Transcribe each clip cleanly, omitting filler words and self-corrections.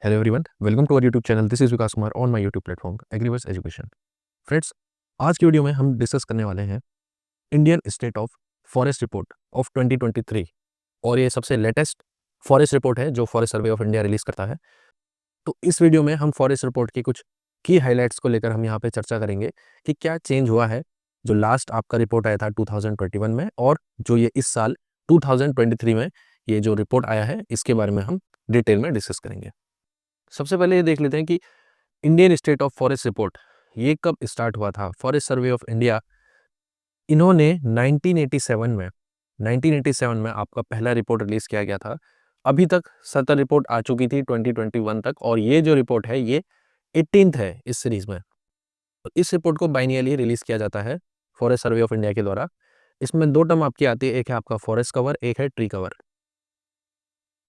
Hello everyone, welcome to our YouTube channel. This is Vikas Kumar on my YouTube platform Agriverse education. Friends, आज की video में हम discuss करने वाले हैं Indian state of forest report of 2023। और ये सबसे लेटेस्ट फॉरेस्ट रिपोर्ट है जो forest survey of India release करता है। तो इस वीडियो में हम फॉरेस्ट रिपोर्ट की कुछ की हाईलाइट्स को लेकर हम यहाँ पे चर्चा करेंगे कि क्या चेंज हुआ है जो लास्ट आपका रिपोर्ट आया था 2021 में, और जो ये इस साल 2023 में ये जो रिपोर्ट आया है इसके बारे में हम डिटेल में डिस्कस करेंगे। सबसे पहले ये देख लेते हैं कि Indian state of forest report ये कब स्टार्ट हुआ था। फॉरेस्ट सर्वे ऑफ इंडिया इन्होंने 1987 में आपका पहला रिपोर्ट रिलीज किया गया था। अभी तक 70 रिपोर्ट आ चुकी थी 2021 तक, और ये जो रिपोर्ट है ये 18th है इस सीरीज में। तो इस रिपोर्ट को बाइनियली रिलीज किया जाता है फॉरेस्ट सर्वे ऑफ इंडिया के द्वारा। इसमें दो टर्म आपकी आती है, एक है आपका फॉरेस्ट कवर, एक है ट्री कवर।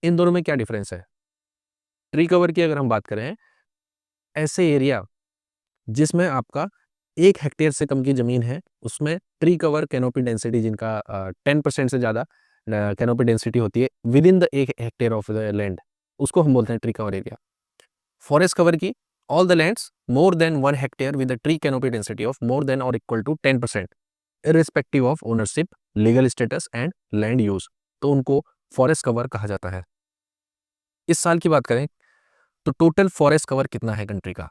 इन दोनों में क्या डिफरेंस है? ट्री कवर की अगर हम बात करें, ऐसे एरिया जिसमें आपका 1 हेक्टेयर से कम की जमीन है उसमें ट्री कवर कैनोपी डेंसिटी जिनका 10% से ज़्यादा कैनोपी डेंसिटी होती है within the 1 hectare of the land, उसको हम बोलते हैं tree cover area. Forest cover की all the lands more than 1 hectare with the tree canopy density of more than और equal to 10% irrespective of ownership, legal status and land use, तो उनको forest cover कहा जाता है। इस साल की बात करें तो टोटल फॉरेस्ट कवर कितना है कंट्री का?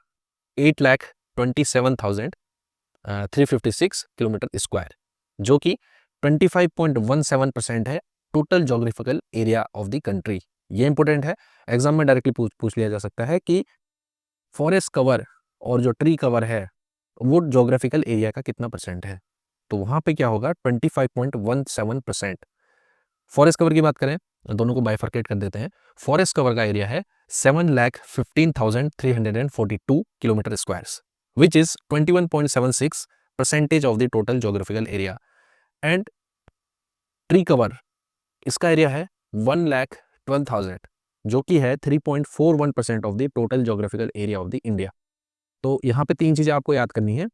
8,27,356 किलोमीटर स्क्वायर, जो कि 25.17% है total geographical area of the country. ये इंपॉर्टेंट है, एग्जाम में डायरेक्टली पूछ लिया जा सकता है कि फॉरेस्ट कवर और जो ट्री कवर है वो जोग्राफिकल एरिया का कितना परसेंट है। तो वहां पे क्या होगा? 25.17%। फॉरेस्ट कवर की बात करें, दोनों को बाइफर्केट कर देते हैं। फॉरेस्ट कवर का एरिया है 7,15,342 kilometre squares, which is 21.76% of the total geographical area. And tree cover, इसका एरिया है 1,12,000, जो कि है 3.41% of the total geographical area of the India. तो यहाँ पे तीन चीजें आपको याद करनी है।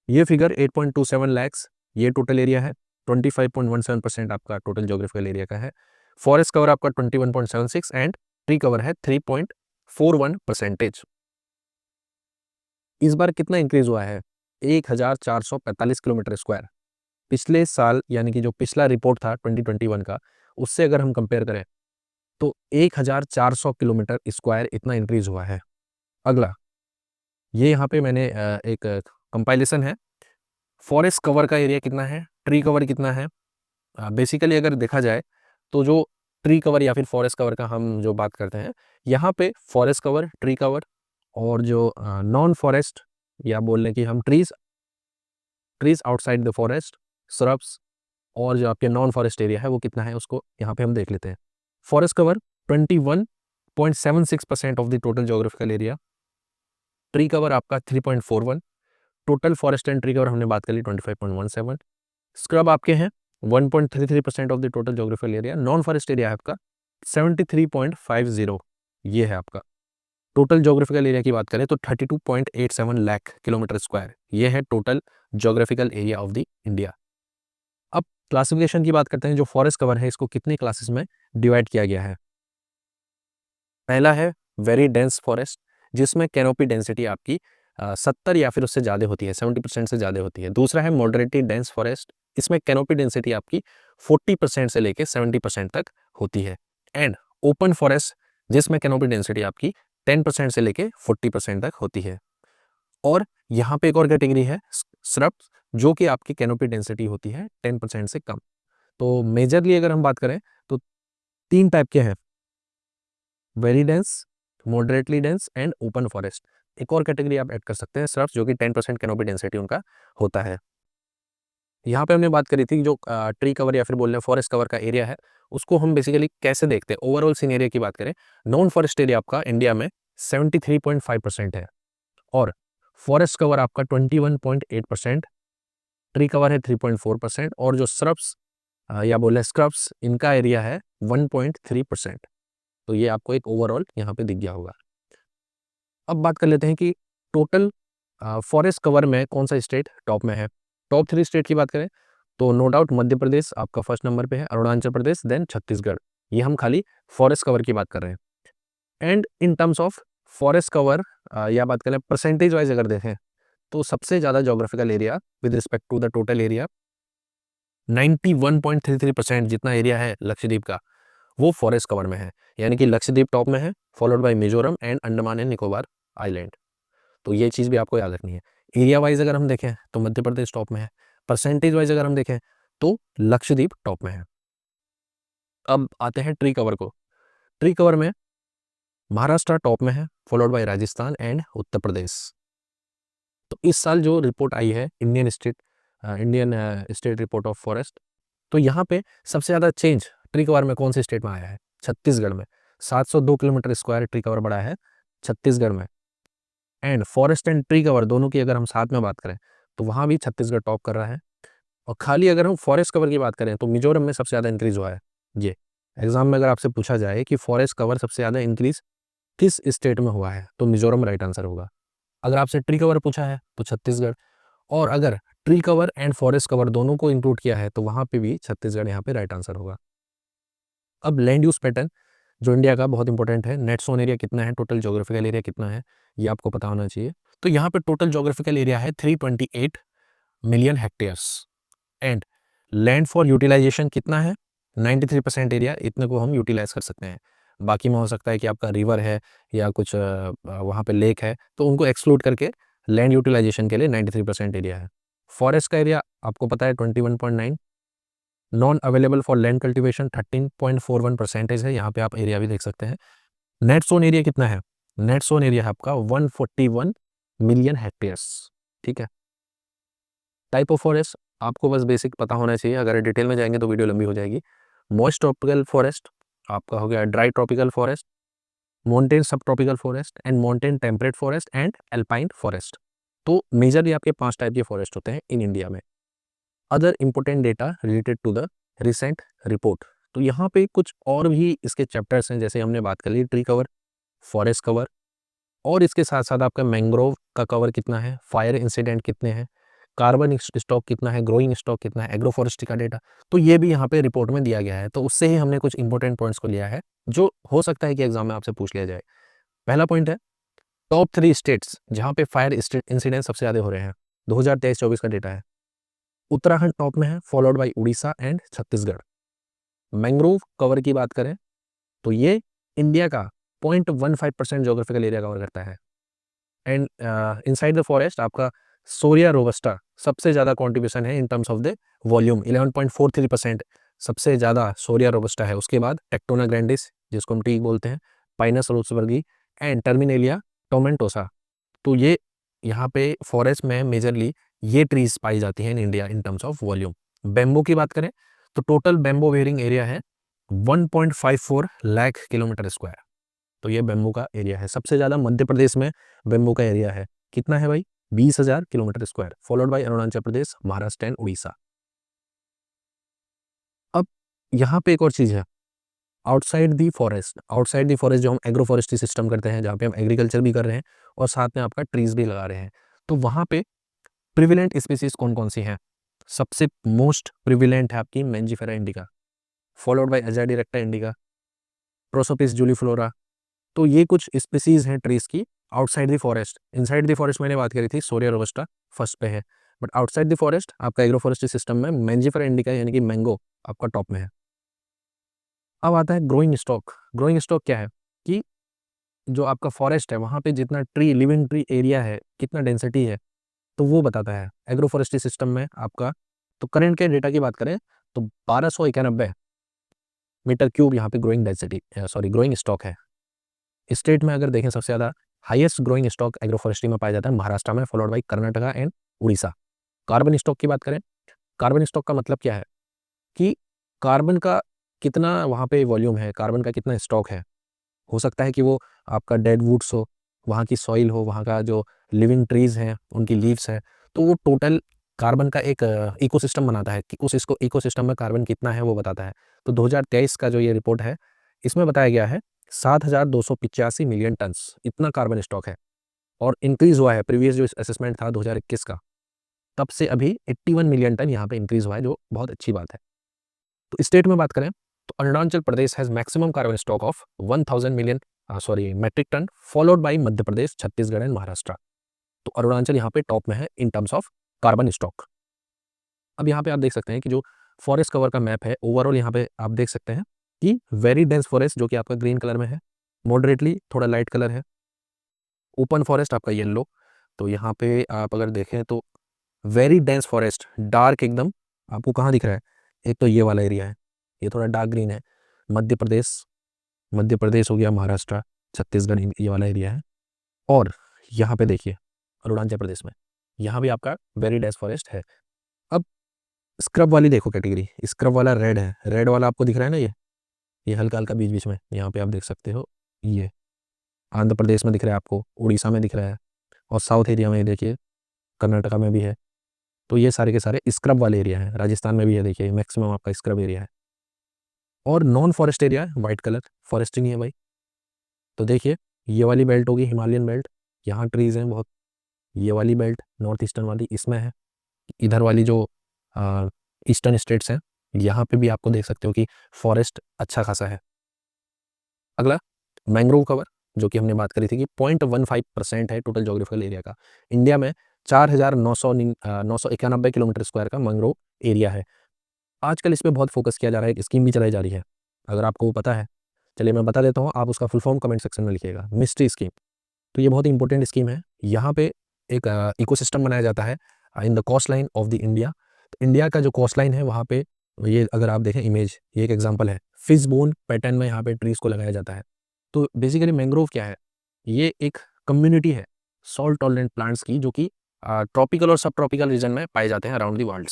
ये फिगर 8.27 लैक्स ये टोटल एरिया है, 25.17% आपका टोटल जोग्राफिकल एरिया का है। फॉरेस्ट कवर आपका 21.76 एंड ट्री कवर है 3.41%। इस बार कितना इंक्रीज हुआ है? 1,445 किलोमीटर स्क्वायर। पिछले साल यानी कि जो पिछला रिपोर्ट था 2021 का, उससे अगर हम कंपेयर करें तो 1,400 किलोमीटर स्क्वायर इतना इंक्रीज हुआ है। अगला, ये यहाँ पे मैंने एक कंपाइलेशन है। फॉरेस्ट कवर का एरिया कितना है, ट्री कवर कितना है। बेसिकली अगर देखा जाए तो जो ट्री कवर या फिर फॉरेस्ट कवर का हम जो बात करते हैं, यहाँ पे फॉरेस्ट कवर, ट्री कवर और जो नॉन फॉरेस्ट या बोल लें कि हम trees outside the forest, shrubs और जो आपके नॉन फॉरेस्ट एरिया है वो कितना है उसको यहाँ पे हम देख लेते हैं। Forest cover 21.76% of the total geographical area, tree cover आपका 3.41, total forest and tree cover हमने बात कर ली 25.17, स्क्रब आपके हैं 1.33% of the total geographical area, non forest area है आपका 73.50, ये है आपका। टोटल जोग्राफिकल एरिया की बात करें तो 32.87 लाख किलोमीटर स्क्वायर, ये है total geographical area of the India. अब क्लासिफिकेशन की बात करते हैं। जो फॉरेस्ट कवर है इसको कितने क्लासेस में डिवाइड किया गया है? पहला है वेरी डेंस फॉरेस्ट, जिसमें कैनोपी डेंसिटी आपकी 70 या फिर उससे ज़्यादा होती है, 70% से ज़्यादा होती है। दूसरा है मॉडरेटली डेंस फॉरेस्ट, इसमें कैनोपी डेंसिटी आपकी 40% से लेके 70% तक होती है। एंड ओपन फॉरेस्ट, जिसमें कैनोपी डेंसिटी आपकी 10% से लेके 40% तक होती है। और यहाँ पे एक और कैटेगरी है श्रब्स, जो कि आपकी कैनोपी डेंसिटी होती है 10% से कम। तो मेजरली अगर हम बात करें तो 3 टाइप के हैं, very dense, moderately dense and open forest. एक और कैटेगरी आप ऐड कर सकते हैं श्रब्स, जो कि 10% कैनोपी डेंसिटी उनका होता है। यहाँ पे हमने बात करी थी जो ट्री कवर या फिर बोल रहे हैं फॉरेस्ट कवर का एरिया है, उसको हम बेसिकली कैसे देखते हैं। ओवरऑल सीन एरिया की बात करें, नॉन फॉरेस्ट एरिया आपका इंडिया में 73.5% है, और फॉरेस्ट कवर आपका 21.8%, ट्री कवर है 3.4%, और जो श्रब्स या बोले स्क्रब्स, इनका एरिया है 1.3%। तो ये आपको एक ओवरऑल यहाँ पे दिख गया होगा। अब बात कर लेते हैं कि टोटल फॉरेस्ट कवर में कौन सा स्टेट टॉप में है। टॉप 3 स्टेट की बात करें तो नो डाउट मध्य प्रदेश आपका फर्स्ट नंबर पे है, अरुणाचल प्रदेश, देन छत्तीसगढ़। ये हम खाली फॉरेस्ट कवर की बात कर रहे हैं। And in terms of forest cover या बात करें परसेंटेज वाइज अगर देखें तो सबसे ज़्यादा geographical area with respect to the total area 91.33% जितना एरिया है लक्षद्वीप का वो फॉरेस्ट कवर में है, यानी कि लक्षद्वीप टॉप में है, followed by Mizoram and Andaman and Nicobar island. तो ये चीज़ भी आपको याद रखनी है। एरिया वाइज अगर हम देखें तो मध्य प्रदेश टॉप में है, परसेंटेज वाइज अगर हम देखें तो लक्षद्वीप टॉप में है। अब आते हैं ट्री कवर को। ट्री कवर में महाराष्ट्र टॉप में है, followed by Rajasthan and Uttar Pradesh. तो इस साल जो रिपोर्ट आई है Indian state report of forest, तो यहाँ पे सबसे ज़्यादा चेंज ट्री कवर में कौन से स्टेट में आया है? छत्तीसगढ़ में 702 किलोमीटर स्क्वायर ट्री कवर बढ़ा है छत्तीसगढ़ में। And forest and tree cover दोनों की अगर हम साथ में बात करें तो वहाँ भी छत्तीसगढ़ टॉप कर रहा है। और खाली अगर हम फॉरेस्ट कवर की बात करें तो मिजोरम में सबसे ज़्यादा इंक्रीज हुआ है। ये एग्जाम में अगर आपसे पूछा जाए कि फॉरेस्ट कवर सबसे ज़्यादा इंक्रीज किस स्टेट में हुआ है तो मिजोरम राइट आंसर होगा। अगर आपसे ट्री कवर पूछा है तो छत्तीसगढ़, और अगर tree cover and forest cover दोनों को इंक्लूड किया है तो वहाँ पे भी छत्तीसगढ़ यहाँ पे राइट आंसर होगा। अब लैंड यूज पैटर्न जो इंडिया का बहुत इंपॉर्टेंट है, नेट सोन एरिया कितना है, टोटल जोग्राफिकल एरिया कितना है, ये आपको पता होना चाहिए। तो यहाँ पे टोटल जोग्राफिकल एरिया है 328 million hectares and land for utilisation कितना है 93% एरिया, इतने को हम यूटिलाइज कर सकते हैं। बाकी में हो सकता है कि आपका रिवर है या कुछ वहाँ पे लेक है तो उनको एक्सक्लूड करके लैंड यूटिलाइजेशन के लिए 93% एरिया है। फॉरेस्ट का एरिया आपको पता है 21.9, non available for land cultivation 13.41% है, यहाँ पे आप एरिया भी देख सकते हैं। नेट सोन एरिया कितना है? नेट सोन एरिया है आपका 141 मिलियन हेक्टेयर्स। ठीक है। टाइप ऑफ फॉरेस्ट आपको बस बेसिक पता होना चाहिए, अगर डिटेल में जाएंगे तो वीडियो लंबी हो जाएगी। मॉइस्ट ट्रॉपिकल फॉरेस्ट आपका हो गया, dry tropical forest, mountain sub tropical forest and mountain temperate forest and alpine forest. तो मेजरली आपके 5 टाइप के फॉरेस्ट होते हैं इन इंडिया में। Other important data related to the recent report, तो यहाँ पे कुछ और भी इसके चैप्टर्स हैं, जैसे हमने बात कर ली ट्री कवर, फॉरेस्ट कवर, और इसके साथ साथ आपका मैंग्रोव का कवर कितना है, फायर इंसिडेंट कितने हैं, कार्बन स्टॉक कितना है, ग्रोइंग स्टॉक कितना है, एग्रो फॉरेस्ट्री का डेटा, तो ये भी यहाँ पे रिपोर्ट में दिया गया है। तो उससे ही हमने कुछ इंपॉर्टेंट पॉइंट्स को लिया है जो हो सकता है कि एग्जाम में आपसे पूछ लिया जाए। पहला पॉइंट है टॉप 3 स्टेट्स जहाँ पे फायर इंसिडेंट सबसे ज़्यादा हो रहे हैं, 2023-24 का डेटा है। उत्तराखंड टॉप में है, followed by Orissa and Chhattisgarh. Mangrove cover की बात करें तो ये इंडिया का 0.15% जोग्राफिकल एरिया कवर करता है। एंड इनसाइड द फॉरेस्ट आपका सोरिया रोबस्टा सबसे ज़्यादा कॉन्ट्रीब्यूशन है in terms of the volume, 11.43% सबसे ज़्यादा सोरिया रोबस्टा है। उसके बाद टेक्टोना ग्रैंडिस जिसको हम टीक बोलते हैं, पाइनस रोड्सबर्गी एंड टर्मिनेलिया टोमेंटोसा। तो ये यहाँ पे फॉरेस्ट में मेजरली ये ट्रीज पाई जाती हैं in India in terms of volume. Bamboo की बात करें तो टोटल बेम्बो वेयरिंग एरिया है 1.54 लाख किलोमीटर स्क्वायर। तो ये बेम्बो का एरिया है। सबसे ज़्यादा मध्य प्रदेश में बेम्बो का एरिया है, कितना है भाई? 20,000 kilometre square, followed by Arunachal Pradesh, Maharashtra and Orissa. अब यहाँ पे एक और चीज़ है, outside the forest. Outside the forest जो हम एग्रो फॉरेस्ट्री सिस्टम करते हैं, जहाँ पे हम एग्रीकल्चर भी कर रहे हैं और साथ में आपका ट्रीज भी लगा रहे हैं, तो वहाँ पे प्रिविलेंट स्पीसीज कौन कौन सी हैं? सबसे मोस्ट प्रिविलेंट है आपकी मैंजीफेरा इंडिका, फॉलोड बाय एजाडिरेक्टा इंडिका, प्रोसोपिस जूलीफ्लोरा। तो ये कुछ स्पीसीज हैं ट्रीज की outside the forest. Inside the forest मैंने बात करी थी, सोरिया रोबस्टा फर्स्ट पे है, बट आउटसाइड द फॉरेस्ट आपका एग्रो फॉरेस्ट्री सिस्टम में मैंजीफेरा इंडिका यानी कि मैंगो आपका टॉप में है। अब आता है ग्रोइंग स्टॉक। ग्रोइंग स्टॉक क्या है कि जो आपका फॉरेस्ट है वहाँ पे जितना ट्री, लिविंग ट्री एरिया है, कितना डेंसिटी है, तो वो बताता है एग्रो फॉरेस्ट्री सिस्टम में आपका। तो करंट के डेटा की बात करें तो 1291 मीटर क्यूब यहाँ पे growing density, sorry growing stock है। स्टेट में अगर देखें सबसे ज़्यादा highest growing stock agro forestry में पाया जाता है महाराष्ट्र में, followed by Karnataka and Orissa. Carbon stock की बात करें, कार्बन स्टॉक का मतलब क्या है कि कार्बन का कितना वहाँ पे वॉल्यूम है, कार्बन का कितना स्टॉक है। हो सकता है कि वो आपका डेड वुड्स हो, वहाँ की सॉइल हो, वहाँ का जो लिविंग ट्रीज हैं उनकी लीव्स हैं, तो वो टोटल कार्बन का एक इकोसिस्टम बनाता है कि उस इसको इकोसिस्टम में कार्बन कितना है वो बताता है। तो 2023 का जो ये रिपोर्ट है इसमें बताया गया है 7,285 मिलियन टन्स इतना कार्बन स्टॉक है, और इंक्रीज हुआ है प्रीवियस जो असेसमेंट था 2021 का, तब से अभी 81 मिलियन टन यहाँ पे इंक्रीज हुआ है, जो बहुत अच्छी बात है। तो स्टेट में बात करें तो Arunachal Pradesh has maximum carbon stock of 1,000 million sorry metric ton, followed by Madhya Pradesh, Chhattisgarh and Maharashtra. तो अरुणाचल यहाँ पे टॉप में है in terms of carbon stock. अब यहाँ पे आप देख सकते हैं कि जो फॉरेस्ट कवर का मैप है ओवरऑल, यहाँ पे आप देख सकते हैं कि वेरी डेंस फॉरेस्ट जो कि आपका ग्रीन कलर में है, मॉडरेटली थोड़ा लाइट कलर है, ओपन फॉरेस्ट आपका येलो। तो यहाँ पे आप अगर देखें तो वेरी डेंस फॉरेस्ट डार्क एकदम आपको कहाँ दिख रहा है, एक तो ये वाला एरिया है, ये थोड़ा डार्क ग्रीन है, मध्य प्रदेश हो गया, महाराष्ट्र, छत्तीसगढ़, ये वाला एरिया है। और यहाँ पे देखिए अरुणाचल प्रदेश में यहाँ भी आपका वेरी डेंस फॉरेस्ट है। अब स्क्रब वाली देखो कैटेगरी, स्क्रब वाला रेड है, रेड वाला आपको दिख रहा है ना, ये हल्का हल्का बीच बीच में यहाँ पे आप देख सकते हो, ये आंध्र प्रदेश में दिख रहा है आपको, उड़ीसा में दिख रहा है, और साउथ एरिया में देखिए कर्नाटका में भी है। तो ये सारे के सारे स्क्रब वाले एरिया है, राजस्थान में भी है, देखिए मैक्सिमम आपका स्क्रब एरिया है। और नॉन फॉरेस्ट एरिया है, वाइट कलर, फॉरेस्ट नहीं है भाई। तो देखिए ये वाली बेल्ट होगी हिमालयन बेल्ट, यहाँ ट्रीज हैं बहुत, ये वाली बेल्ट नॉर्थ ईस्टर्न वाली इसमें है, इधर वाली जो ईस्टर्न स्टेट्स हैं यहाँ पे भी आपको देख सकते हो कि फॉरेस्ट अच्छा खासा है। अगला मैंग्रोव कवर, जो कि हमने बात करी थी कि 0.15% है टोटल जोग्राफिकल एरिया का। इंडिया में 4,991 किलोमीटर स्क्वायर का मैंग्रोव एरिया है। आजकल इस पे बहुत फोकस किया जा रहा है, एक स्कीम भी चलाई जा रही है, अगर आपको वो पता है चलिए मैं बता देता हूँ, आप उसका फुल फॉर्म कमेंट सेक्शन में लिखिएगा, मिस्ट्री स्कीम। तो ये बहुत इंपॉर्टेंट स्कीम है। यहाँ पे एक इकोसिस्टम बनाया जाता है in the coast line of the India. तो इंडिया का जो कोस्ट लाइन है वहाँ पे, ये अगर आप देखें इमेज, ये एक एग्जांपल है, फिश बोन पैटर्न में यहाँ पे ट्रीज को लगाया जाता है। तो बेसिकली मैंग्रोव क्या है, ये एक कम्युनिटी है सॉल्ट टॉलरेंट प्लांट्स की, जो कि ट्रॉपिकल और सब ट्रॉपिकल रीजन में पाए जाते हैं अराउंड दी वर्ल्ड।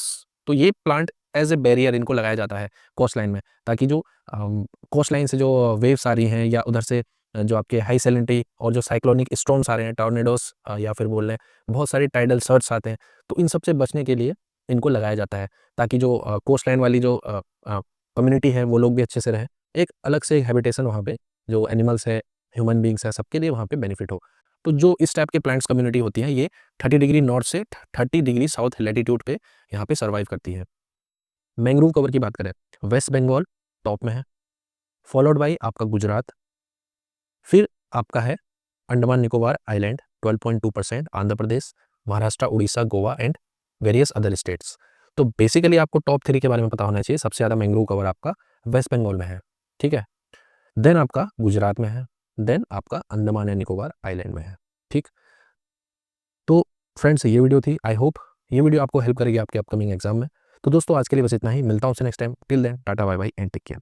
तो ये प्लांट एज ए बैरियर इनको लगाया जाता है कोस्ट लाइन में, ताकि जो कोस्ट लाइन से जो वेव्स आ रही हैं या उधर से जो आपके हाई सैलिनिटी और जो साइक्लोनिक स्टॉर्म्स आ रहे हैं, टॉर्नेडोस या फिर बोल रहे हैं बहुत सारे टाइडल सर्ट्स आते हैं, तो इन सब से बचने के लिए इनको लगाया जाता है, ताकि जो कोस्ट लाइन वाली जो कम्युनिटी है वो लोग भी अच्छे से रहें। एक अलग से हैबिटेशन वहाँ पे जो एनिमल्स है, ह्यूमन बींग्स है, सबके लिए वहाँ पे बेनिफिट हो। तो जो इस टाइप के प्लांट्स कम्युनिटी होती है ये 30 डिग्री नॉर्थ से 30 डिग्री साउथ लैटिट्यूड पे यहाँ पे सर्वाइव करती है। मैंग्रोव कवर की बात करें, वेस्ट बंगाल टॉप में है, फॉलोड बाई आपका गुजरात, फिर आपका है Andaman Nicobar island 12.2%, Andhra Pradesh, Maharashtra, Orissa, Goa and various other states. तो बेसिकली आपको टॉप 3 के बारे में पता होना चाहिए। सबसे ज़्यादा मैंग्रोव कवर आपका वेस्ट बंगाल में है, ठीक है, देन आपका गुजरात में है, देन आपका अंडमान एंड निकोबार आइलैंड में है, ठीक। तो फ्रेंड्स ये वीडियो थी, आई होप ये वीडियो आपको हेल्प करेगी आपके अपकमिंग एग्जाम में। तो दोस्तों आज के लिए बस इतना ही, मिलता हूँ next time, till then tata bye bye and take care.